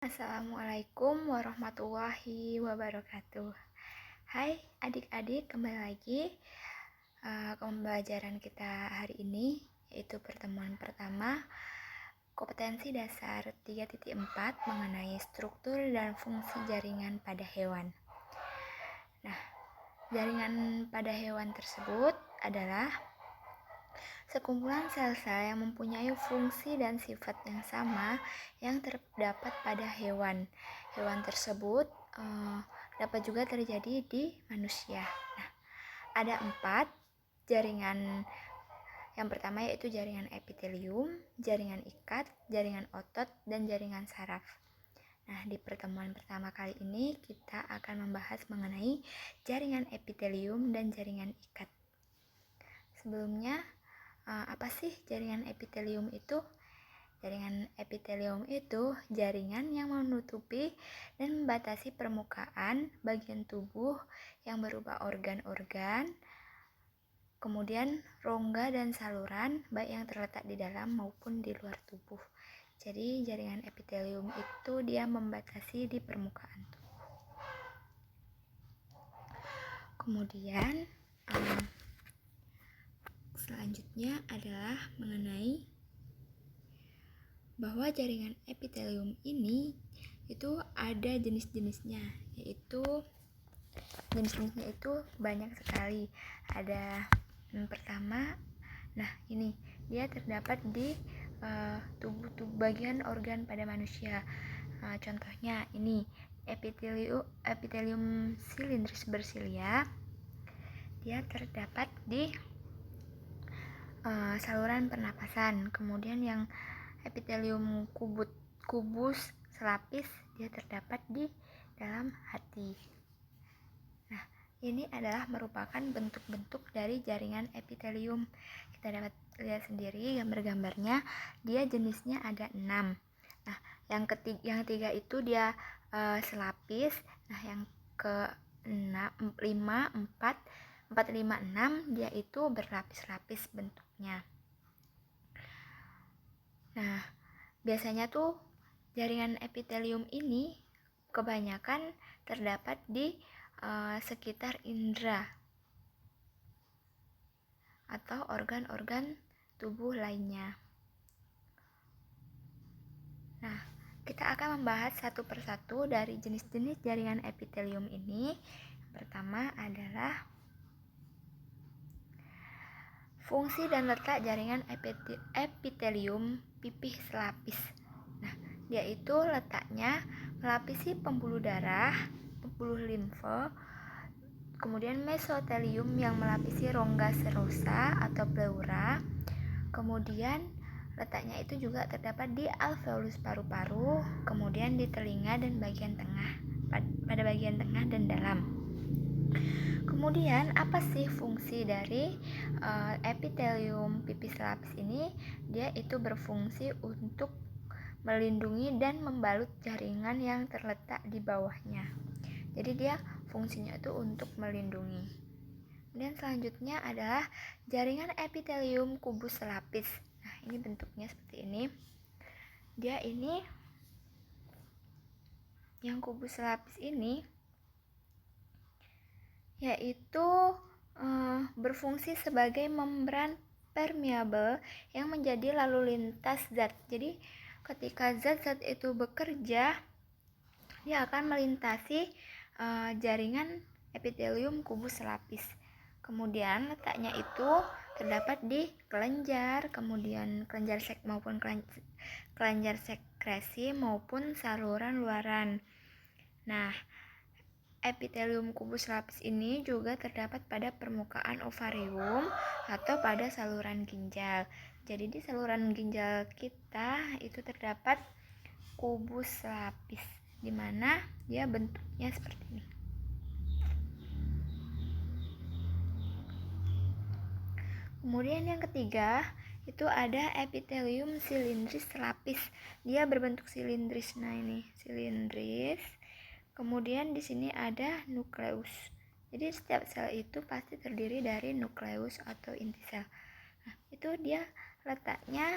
Assalamualaikum warahmatullahi wabarakatuh. Hai adik-adik, kembali lagi ke pembelajaran kita hari ini, yaitu pertemuan pertama kompetensi dasar 3.4 mengenai struktur dan fungsi jaringan pada hewan. Nah, jaringan pada hewan tersebut adalah sekumpulan sel-sel yang mempunyai fungsi dan sifat yang sama yang terdapat pada hewan. Hewan tersebut dapat juga terjadi di manusia. Nah, ada 4 jaringan. Yang pertama yaitu jaringan epitelium, jaringan ikat, jaringan otot, dan jaringan saraf. Nah, di pertemuan pertama kali ini kita akan membahas mengenai jaringan epitelium dan jaringan ikat. Sebelumnya, apa sih jaringan epitelium itu? Jaringan epitelium itu jaringan yang menutupi dan membatasi permukaan bagian tubuh yang berupa organ-organ, kemudian rongga dan saluran baik yang terletak di dalam maupun di luar tubuh. Jadi jaringan epitelium itu dia membatasi di permukaan tubuh. Kemudian selanjutnya adalah mengenai bahwa jaringan epitelium ini itu ada jenis-jenisnya, yaitu jenis-jenisnya itu banyak sekali. Ada yang pertama, nah ini dia terdapat di tubuh bagian organ pada manusia. Contohnya ini epitelium silindris bersilia, dia terdapat di saluran pernapasan. Kemudian yang epitelium kubus selapis, dia terdapat di dalam hati. Nah, ini adalah merupakan bentuk-bentuk dari jaringan epitelium. Kita dapat lihat sendiri gambar-gambarnya, dia jenisnya ada 6. Nah, yang ketiga itu dia selapis. Nah, yang ke 5, 4, 5, 6 dia itu berlapis-lapis bentuknya. Nah, biasanya tuh jaringan epitelium ini kebanyakan terdapat di sekitar indera atau organ-organ tubuh lainnya. Nah, kita akan membahas satu persatu dari jenis-jenis jaringan epitelium ini. Pertama adalah fungsi dan letak jaringan epitelium pipih selapis. Nah, yaitu letaknya melapisi pembuluh darah, pembuluh limfe, kemudian mesotelium yang melapisi rongga serosa atau pleura. Kemudian letaknya itu juga terdapat di alveolus paru-paru, kemudian di telinga dan bagian tengah, pada bagian tengah dan dalam. Kemudian apa sih fungsi dari epitelium pipih selapis ini? Dia itu berfungsi untuk melindungi dan membalut jaringan yang terletak di bawahnya. Jadi dia fungsinya itu untuk melindungi. Dan selanjutnya adalah jaringan epitelium kubus selapis. Nah, ini bentuknya seperti ini. Dia ini yang kubus selapis ini yaitu berfungsi sebagai membran permeabel yang menjadi lalu lintas zat. Jadi ketika zat-zat itu bekerja, dia akan melintasi jaringan epitelium kubus selapis. Kemudian letaknya itu terdapat di kelenjar, kemudian kelenjar kelenjar sekresi maupun saluran luaran. Nah, epitelium kubus selapis ini juga terdapat pada permukaan ovarium atau pada saluran ginjal. Jadi di saluran ginjal kita itu terdapat kubus selapis, di mana dia bentuknya seperti ini. Kemudian yang ketiga itu ada epitelium silindris selapis. Dia berbentuk silindris. Nah, ini silindris. Kemudian di sini ada nukleus. Jadi setiap sel itu pasti terdiri dari nukleus atau inti sel. Nah, itu dia letaknya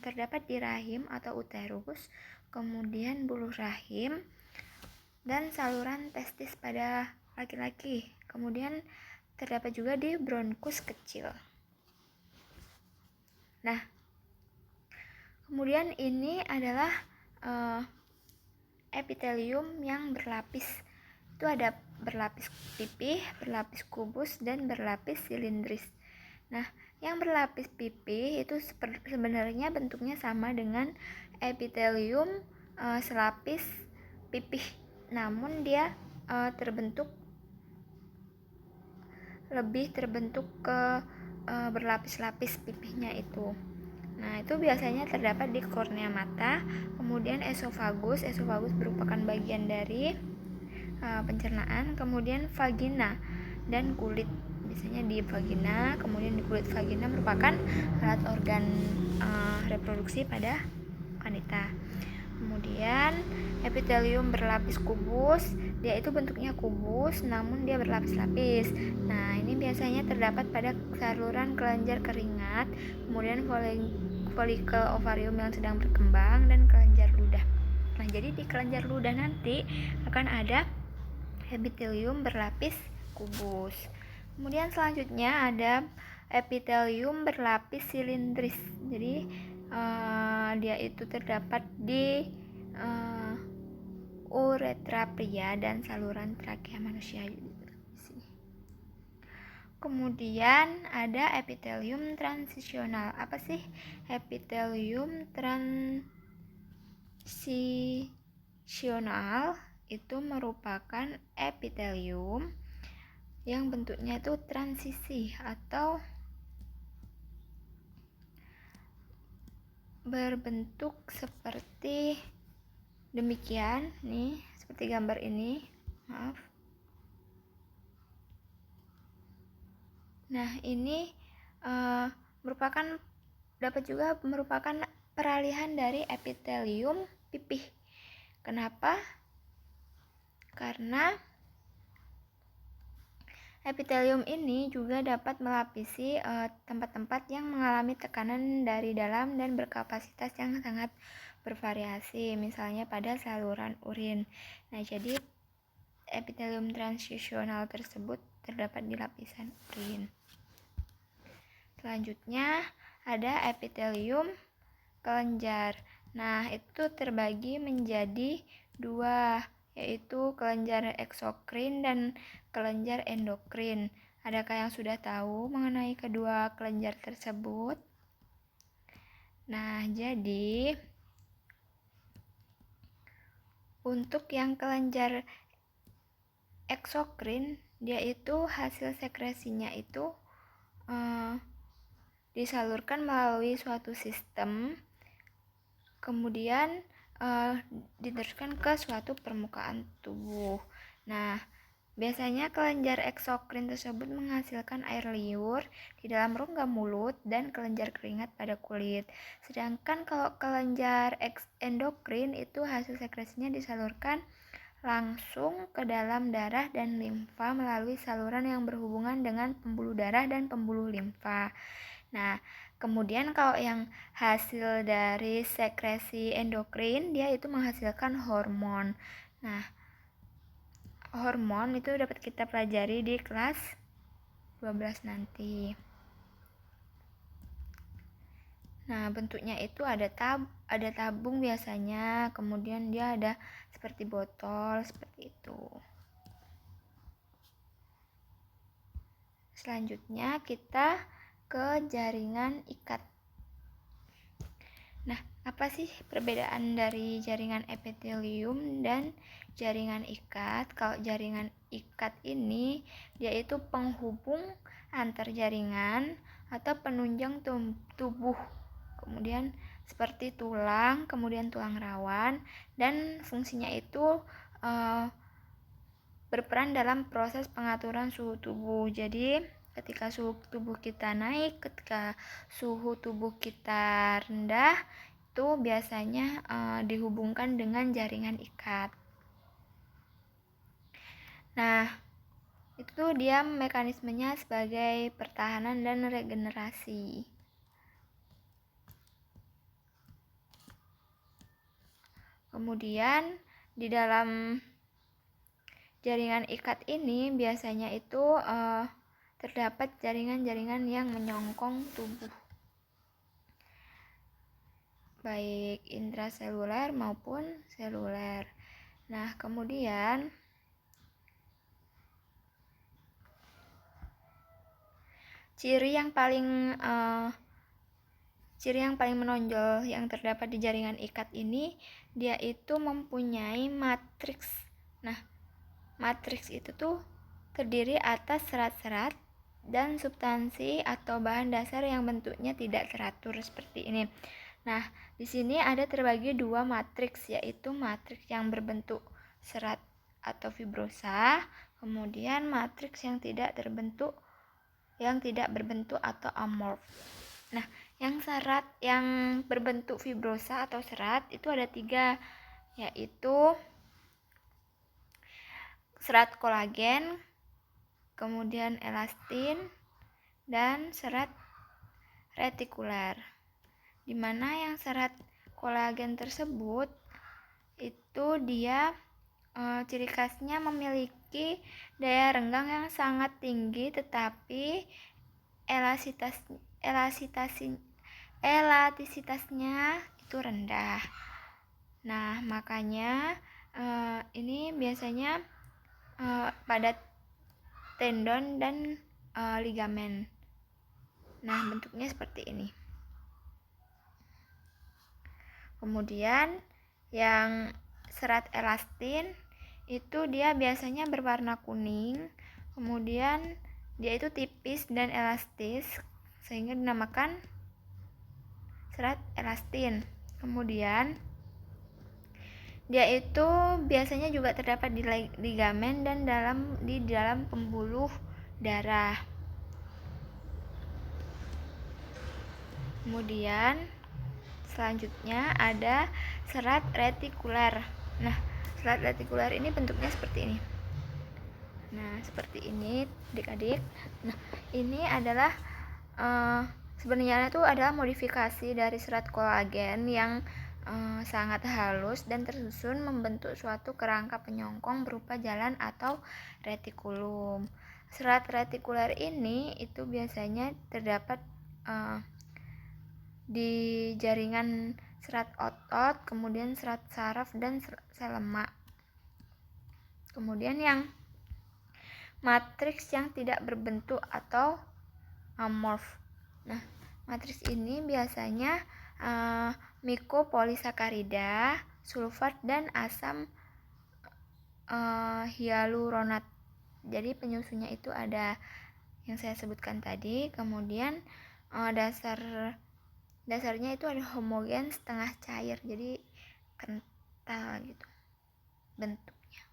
terdapat di rahim atau uterus, kemudian buluh rahim, dan saluran testis pada laki-laki. Kemudian terdapat juga di bronkus kecil. Nah, kemudian ini adalah epitelium yang berlapis. Itu ada berlapis pipih, berlapis kubus, dan berlapis silindris. Nah, yang berlapis pipih itu sebenarnya bentuknya sama dengan epitelium selapis pipih, namun dia lebih terbentuk ke berlapis-lapis pipihnya itu. Nah, itu biasanya terdapat di kornea mata, kemudian esofagus. Esofagus merupakan bagian dari pencernaan, kemudian vagina dan kulit. Biasanya di vagina, kemudian di kulit vagina merupakan alat organ reproduksi pada wanita. Kemudian epitelium berlapis kubus, dia itu bentuknya kubus namun dia berlapis-lapis. Nah, ini biasanya terdapat pada saluran kelenjar keringat, kemudian folikel ovarium yang sedang berkembang, dan kelenjar ludah. Nah, jadi di kelenjar ludah nanti akan ada epitelium berlapis kubus. Kemudian selanjutnya ada epitelium berlapis silindris. Jadi dia itu terdapat di uretra pria dan saluran trakea manusia. Kemudian ada epitelium transisional. Apa sih epitelium transisional? Itu merupakan epitelium yang bentuknya itu transisi atau berbentuk seperti demikian nih, seperti gambar ini. Maaf. Nah, ini dapat juga merupakan peralihan dari epitelium pipih. Kenapa? Karena epitelium ini juga dapat melapisi tempat-tempat yang mengalami tekanan dari dalam dan berkapasitas yang sangat bervariasi, misalnya pada saluran urin. Nah, jadi epitelium transisional tersebut terdapat di lapisan urin. Selanjutnya ada epitelium kelenjar. Nah, itu terbagi menjadi dua, yaitu kelenjar eksokrin dan kelenjar endokrin. Adakah yang sudah tahu mengenai kedua kelenjar tersebut? Nah, jadi untuk yang kelenjar eksokrin, dia itu hasil sekresinya itu disalurkan melalui suatu sistem, kemudian diteruskan ke suatu permukaan tubuh. Nah, biasanya kelenjar eksokrin tersebut menghasilkan air liur di dalam rongga mulut dan kelenjar keringat pada kulit. Sedangkan kalau kelenjar endokrin itu hasil sekresinya disalurkan langsung ke dalam darah dan limfa melalui saluran yang berhubungan dengan pembuluh darah dan pembuluh limfa. Nah, kemudian kalau yang hasil dari sekresi endokrin, dia itu menghasilkan hormon. Nah, hormon itu dapat kita pelajari di kelas 12 nanti. Nah, bentuknya itu ada tabung biasanya, kemudian dia ada seperti botol, seperti itu. Selanjutnya kita ke jaringan ikat. Nah, apa sih perbedaan dari jaringan epitelium dan jaringan ikat? Kalau jaringan ikat ini, dia itu penghubung antar jaringan atau penunjang tubuh. Kemudian seperti tulang, kemudian tulang rawan, dan fungsinya itu berperan dalam proses pengaturan suhu tubuh. Jadi ketika suhu tubuh kita naik, ketika suhu tubuh kita rendah, itu biasanya dihubungkan dengan jaringan ikat. Nah, itu dia mekanismenya sebagai pertahanan dan regenerasi. Kemudian di dalam jaringan ikat ini biasanya itu terdapat jaringan-jaringan yang menyongkong tubuh, baik intraseluler maupun seluler. Nah, kemudian ciri yang paling menonjol yang terdapat di jaringan ikat ini, dia itu mempunyai matriks. Nah, matriks itu tuh terdiri atas serat-serat dan substansi atau bahan dasar yang bentuknya tidak teratur seperti ini. Nah, di sini ada terbagi dua matriks, yaitu matriks yang berbentuk serat atau fibrosa, kemudian matriks yang tidak berbentuk atau amorf. Nah, yang berbentuk fibrosa atau serat itu ada 3, yaitu serat kolagen, kemudian elastin, dan serat retikuler. Di mana yang serat kolagen tersebut itu dia ciri khasnya memiliki daya renggang yang sangat tinggi, tetapi elastisitasnya itu rendah. Nah, makanya ini biasanya pada tendon dan ligamen. Nah, bentuknya seperti ini. Kemudian yang serat elastin itu dia biasanya berwarna kuning, kemudian dia itu tipis dan elastis sehingga dinamakan serat elastin. Kemudian dia itu biasanya juga terdapat di ligamen dan di dalam pembuluh darah. Kemudian selanjutnya ada serat retikuler. Nah, serat retikuler ini bentuknya seperti ini. Nah, seperti ini adik-adik. Nah, ini adalah sebenarnya itu adalah modifikasi dari serat kolagen yang sangat halus dan tersusun membentuk suatu kerangka penyongkong berupa jalan atau retikulum. Serat retikuler ini itu biasanya terdapat di jaringan serat otot, kemudian serat saraf dan sel lemak. Kemudian yang matriks yang tidak berbentuk atau amorf. Nah, matriks ini biasanya mikopolisakarida, sulfat dan asam hyaluronat. Jadi penyusunnya itu ada yang saya sebutkan tadi. Kemudian dasarnya itu ada homogen setengah cair, jadi kental gitu bentuknya.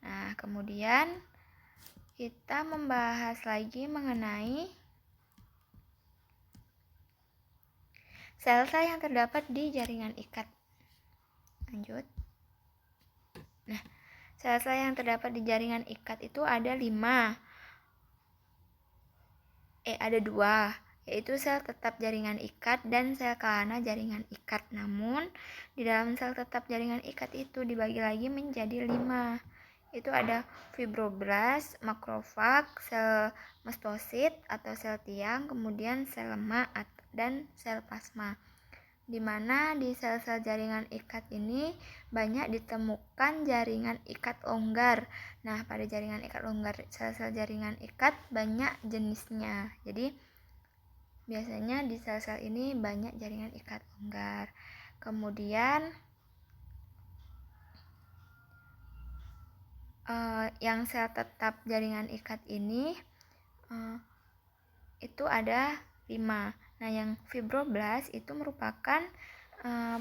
Nah, kemudian kita membahas lagi mengenai sel-sel yang terdapat di jaringan ikat. Lanjut. Nah, sel-sel yang terdapat di jaringan ikat itu ada 2, yaitu sel tetap jaringan ikat dan sel kelana jaringan ikat. Namun, di dalam sel tetap jaringan ikat itu dibagi lagi menjadi 5. Itu ada fibroblast, makrofag, sel mastosit atau sel tiang, kemudian sel lemak dan sel plasma. Di mana di sel-sel jaringan ikat ini banyak ditemukan jaringan ikat longgar. Nah, pada jaringan ikat longgar, sel-sel jaringan ikat banyak jenisnya. Jadi, biasanya di sel-sel ini banyak jaringan ikat longgar. Kemudian yang sel tetap jaringan ikat ini itu ada 5. Nah, yang fibroblast itu merupakan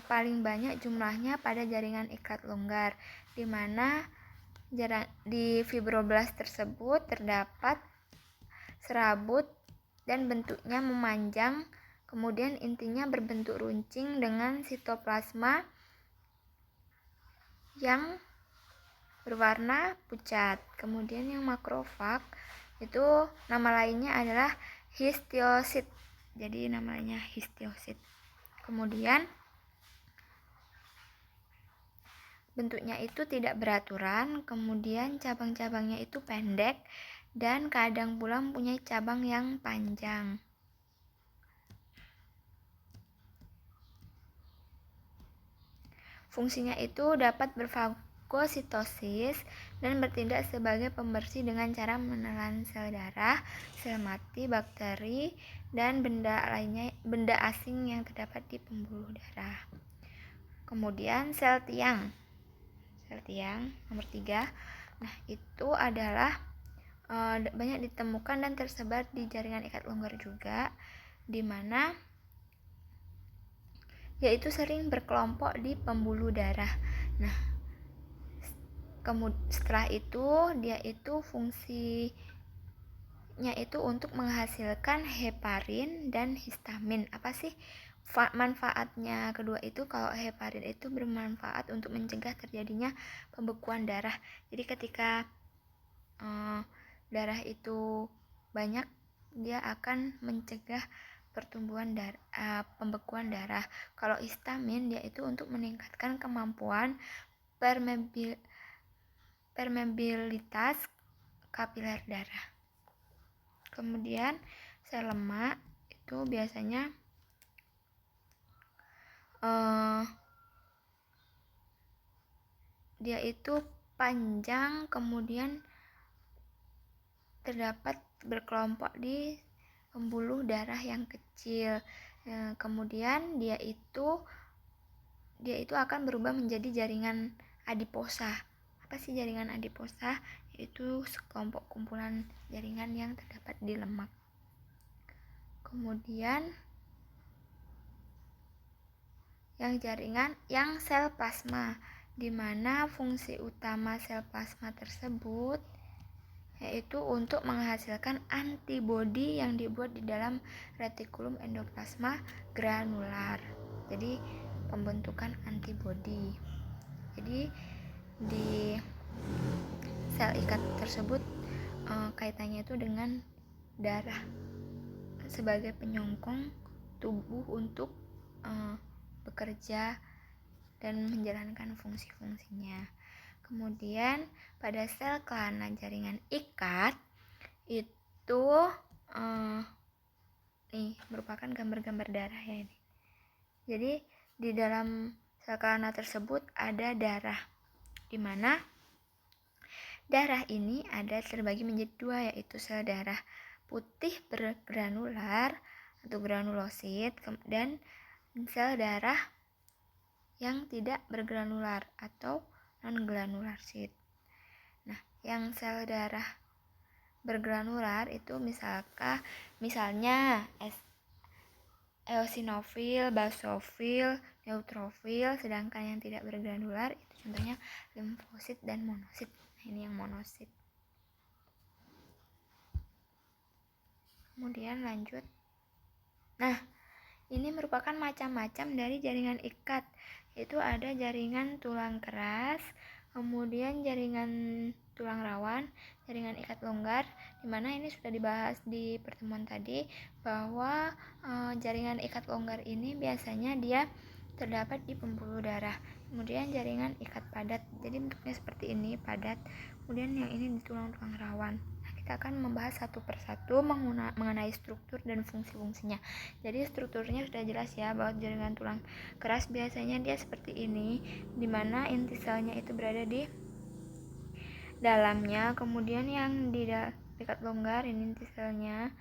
paling banyak jumlahnya pada jaringan ikat longgar, di mana di fibroblast tersebut terdapat serabut dan bentuknya memanjang, kemudian intinya berbentuk runcing dengan sitoplasma yang berwarna pucat. Kemudian yang makrofag itu nama lainnya adalah histiosit. Jadi namanya histiosit. Kemudian bentuknya itu tidak beraturan, kemudian cabang-cabangnya itu pendek, dan kadang pula mempunyai cabang yang panjang. Fungsinya itu dapat berfagositosis dan bertindak sebagai pembersih dengan cara menelan sel darah, sel mati, bakteri, dan benda asing yang terdapat di pembuluh darah. Kemudian sel tiang nomor 3. Nah, itu adalah banyak ditemukan dan tersebar di jaringan ikat longgar juga, di mana yaitu sering berkelompok di pembuluh darah. Nah, setelah itu dia itu fungsinya itu untuk menghasilkan heparin dan histamin. Apa sih manfaatnya kedua itu? Kalau heparin itu bermanfaat untuk mencegah terjadinya pembekuan darah. Jadi ketika darah itu banyak, dia akan mencegah pertumbuhan pembekuan darah. Kalau histamin dia itu untuk meningkatkan kemampuan permeabilitas kapiler darah. Kemudian sel lemak itu biasanya dia itu panjang, kemudian terdapat berkelompok di pembuluh darah yang kecil. Kemudian dia itu akan berubah menjadi jaringan adiposa. Apa sih jaringan adiposa? Yaitu sekelompok kumpulan jaringan yang terdapat di lemak. Kemudian yang sel plasma, di mana fungsi utama sel plasma tersebut yaitu untuk menghasilkan antibodi yang dibuat di dalam retikulum endoplasma granular. Jadi pembentukan antibodi. Jadi di sel ikat tersebut kaitannya itu dengan darah sebagai penyokong tubuh untuk bekerja dan menjalankan fungsi-fungsinya. Kemudian pada sel kelana jaringan ikat itu merupakan gambar-gambar darah ya ini. Jadi di dalam sel kelana tersebut ada darah, di mana darah ini ada terbagi menjadi dua, yaitu sel darah putih bergranular atau granulosit dan sel darah yang tidak bergranular atau non-granular sit. Nah, yang sel darah bergranular itu misalnya eosinofil, basofil, neutrofil, sedangkan yang tidak bergranular itu contohnya limfosit dan monosit. Nah, ini yang monosit. Kemudian lanjut. Nah, ini merupakan macam-macam dari jaringan ikat, yaitu ada jaringan tulang keras, kemudian jaringan tulang rawan, jaringan ikat longgar, di mana ini sudah dibahas di pertemuan tadi bahwa jaringan ikat longgar ini biasanya dia terdapat di pembuluh darah. Kemudian jaringan ikat padat, jadi bentuknya seperti ini, padat. Kemudian yang ini di tulang-tulang rawan. Kita akan membahas satu persatu mengenai struktur dan fungsi-fungsinya. Jadi strukturnya sudah jelas ya, bahwa jaringan tulang keras biasanya dia seperti ini, di mana inti selnya itu berada di dalamnya. Kemudian yang di ikat longgar ini inti selnya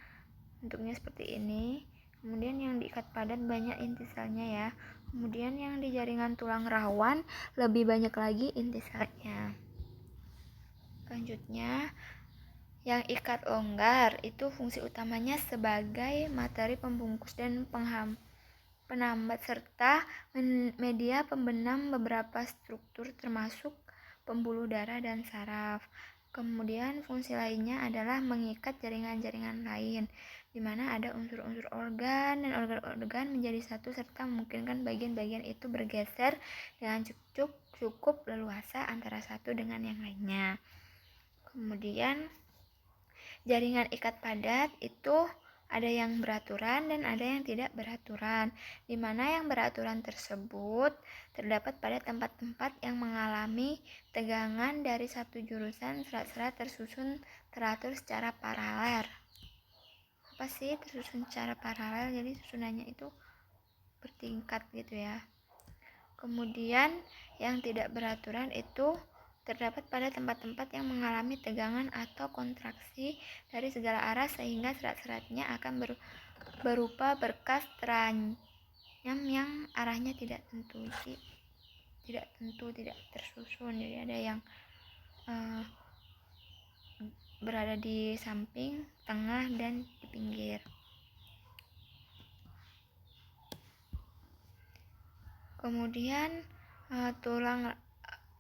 bentuknya seperti ini. Kemudian yang diikat padat banyak inti selnya ya. Kemudian yang di jaringan tulang rawan lebih banyak lagi inti selnya. Selanjutnya, yang ikat longgar itu fungsi utamanya sebagai materi pembungkus dan penambat serta media pembenam beberapa struktur termasuk pembuluh darah dan saraf. Kemudian fungsi lainnya adalah mengikat jaringan-jaringan lain, di mana ada unsur-unsur organ dan organ-organ menjadi satu serta memungkinkan bagian-bagian itu bergeser dengan cukup leluasa antara satu dengan yang lainnya. Kemudian jaringan ikat padat itu Ada yang beraturan dan ada yang tidak beraturan, di mana yang beraturan tersebut terdapat pada tempat-tempat yang mengalami tegangan dari satu jurusan serat-serat tersusun teratur secara paralel. Apa sih tersusun secara paralel? Jadi susunannya itu bertingkat gitu ya. Kemudian yang tidak beraturan itu terdapat pada tempat-tempat yang mengalami tegangan atau kontraksi dari segala arah sehingga serat-seratnya akan berupa berkas teranyam yang arahnya tidak tersusun. Jadi ada yang berada di samping, tengah, dan di pinggir. Kemudian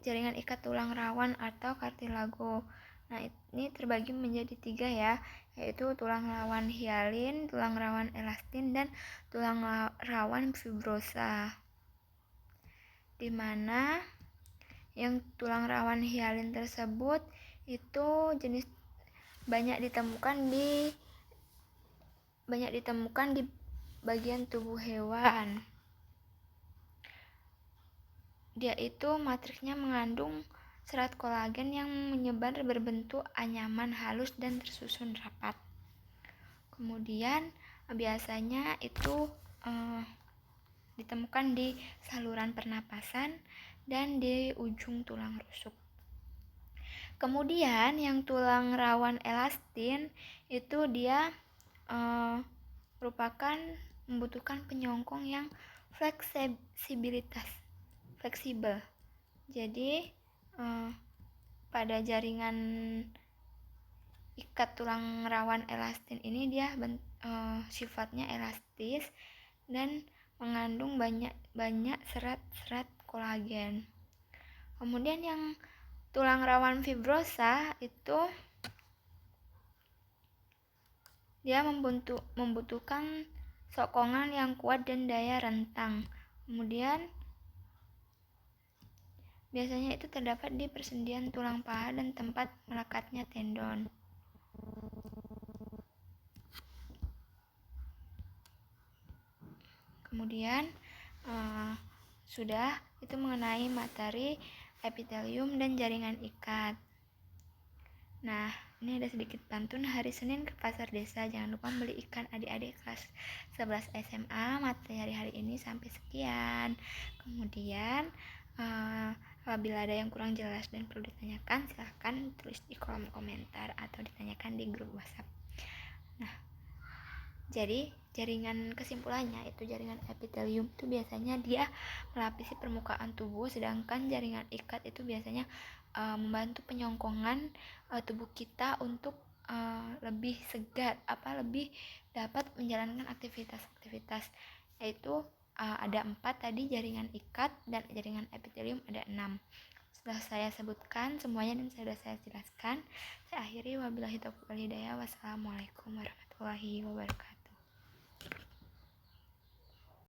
jaringan ikat tulang rawan atau kartilago. Nah, ini terbagi menjadi 3 ya, yaitu tulang rawan hialin, tulang rawan elastin, dan tulang rawan fibrosa. Di mana yang tulang rawan hialin tersebut itu jenis banyak ditemukan di bagian tubuh hewan. Dia itu matriksnya mengandung serat kolagen yang menyebar berbentuk anyaman halus dan tersusun rapat. Kemudian biasanya itu ditemukan di saluran pernapasan dan di ujung tulang rusuk. Kemudian yang tulang rawan elastin itu dia merupakan membutuhkan penyongkong yang fleksibel. Jadi pada jaringan ikat tulang rawan elastin ini dia sifatnya elastis dan mengandung banyak serat-serat kolagen. Kemudian yang tulang rawan fibrosa itu dia membutuhkan sokongan yang kuat dan daya rentang. Kemudian biasanya itu terdapat di persendian tulang paha dan tempat melekatnya tendon. Kemudian sudah itu mengenai materi epitelium dan jaringan ikat. Nah, ini ada sedikit pantun. Hari Senin ke pasar desa, jangan lupa beli ikan adik-adik kelas 11 SMA. Materi hari ini sampai sekian. Kemudian apabila ada yang kurang jelas dan perlu ditanyakan, silahkan tulis di kolom komentar atau ditanyakan di grup WhatsApp. Nah, jadi jaringan kesimpulannya itu jaringan epitelium itu biasanya dia melapisi permukaan tubuh, sedangkan jaringan ikat itu biasanya membantu penyongkongan tubuh kita untuk lebih segar, lebih dapat menjalankan aktivitas, yaitu ada 4 tadi jaringan ikat dan jaringan epitelium ada 6. Sudah saya sebutkan semuanya dan sudah saya jelaskan. Saya akhiri, wabillahi taufiq wal hidayah. Wassalamualaikum warahmatullahi wabarakatuh.